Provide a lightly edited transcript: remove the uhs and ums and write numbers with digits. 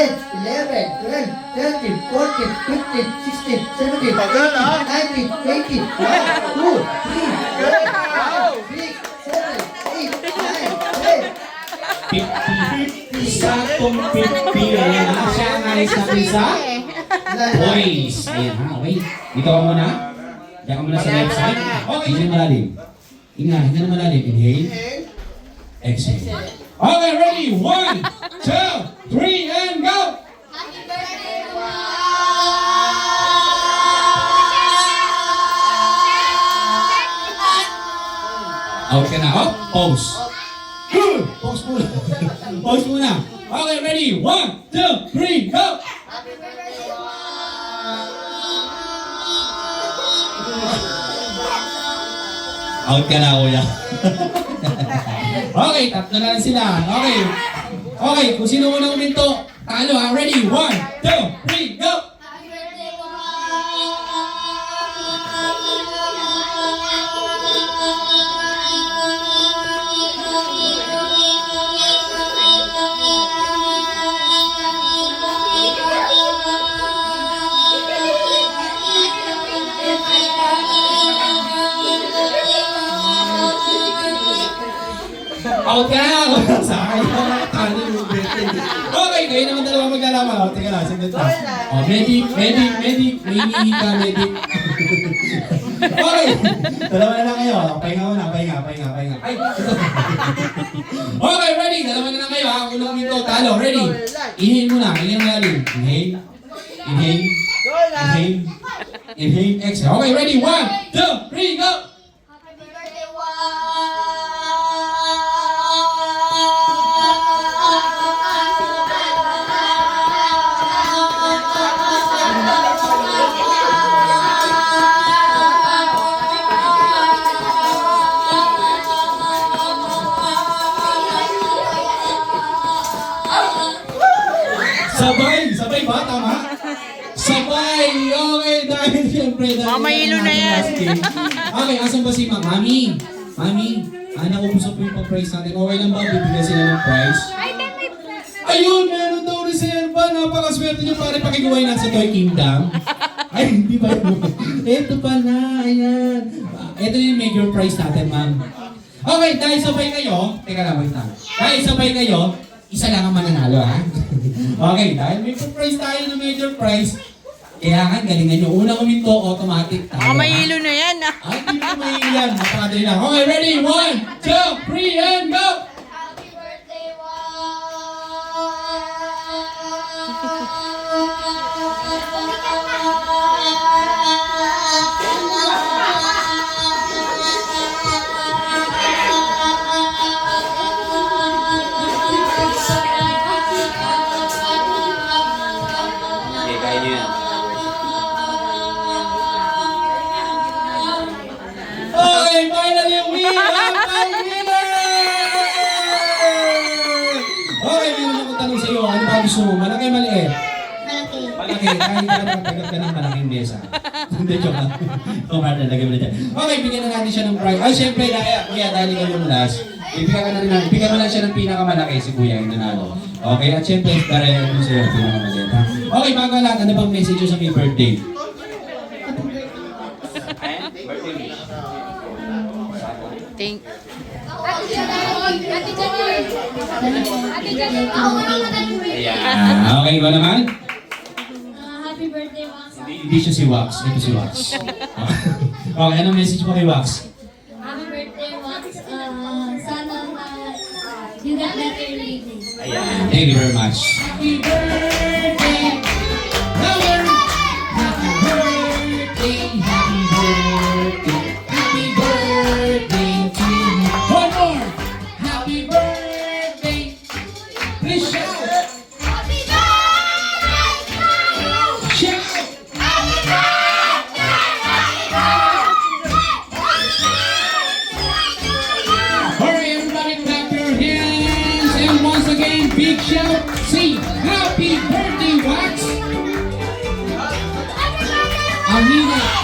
10, 11, 12, 13, 14, 15, 16, 17, 18, 19, 20, 1, 2, 3, 4, 5, 6, 7, 8, 9, 10. 50. Saktong 50. Ayan ha. Siya ang ayos natin sa boys. Ayan ha. Okay. Dito ka muna. Diyan ka muna sa left side. Okay. Hinga na malalim. Hinga na malalim. Inhale. Exhale. Okay, ready? 1, 2, 3, and go! Happy birthday, Wow! Out ka na. Up. Pause. Pause muna. Pause muna. Okay, ready? 1, 2, 3, go! Happy birthday, Wow! Out ka na, kuya. Okay, tatlo na lang sila. Okay. Okay, kung sino unang uminto, talo ha. Ready? 1, 2, 3, go! Happy birthday, Out ka na! Sakay ka na. Talo yung birthday. Okay, kayo naman dalawa maglalaman. O, teka lang, saglit lang. O, medic. May inihi ka, medic. Okay, dalawa na lang kayo. Pahinga muna, pahinga. Ay, ito. Okay, ready? Dalawa na lang kayo ha. Kung unang uminto, talo. Ready? Inhale muna. Inhale malalim. Inhale. Inhale, exhale. Okay, ready? 1, 2, 3, go! Happy birthday, Wow! Sabay ba? Tama? Sabay! Okay, dahil siyempre dahil Mamahilo na yan. Okay, asan ba si Mami? Mami, naubos po yung pa-prize natin. Okay lang ba? Bibigyan sila ng prize? Ayun, meron daw reserva. Napakaswerte nyo pare pakiguay na sa Toy Kingdom. Ay, hindi ba yun? Ito pala, ayan. Ito yung major prize natin, ma'am. Okay, dahil sabay kayo, teka lang, wait lang. Dahil sabay kayo, isa lang ang mananalo, ha? Okay, dahil may prize tayo na major prize, kailangan galingan nyo. Unang uminto, automatic tayo. Mamahilo na yan. Ay, hindi mo mahilo yan. Napakadali lang. Okay, ready? 1, 2, 3, and go! Happy birthday, Okay, kaya nyo yan. Okay, finally, we have my winner! Okay, meron akong tanong sa iyo. Ano ba gusto mo? Malaki, maliit? Malaki. Malaki, kahit ka nagtagap ka ng malaking mesa. Hindi, joke lang. O, Marta, lagay mo na dyan. Okay, bigyan na natin siya ng prize. Ay, syempre, kuya, dahil ikaw yung last, bigyan mo lang siya ng pinakamalaki si kuya yung nanalo. Okay, at syempre, dahil mo sa'yo yung pinakamaliit. Ha? Okay, bago lahat, ano bang message nyo sa may birthday? Thank Ate Janine! Ate Janine! Ate Janine! Ako nga matanong. Okay ba naman? Happy birthday, Wax. Hindi siya si Wax, ito si Wax. Okay, anong message mo kay Wax? Happy birthday, Wax. Sana you got better living. Thank you very much. Happy birthday! big shout. Say, Happy Birthday, Wax! Amina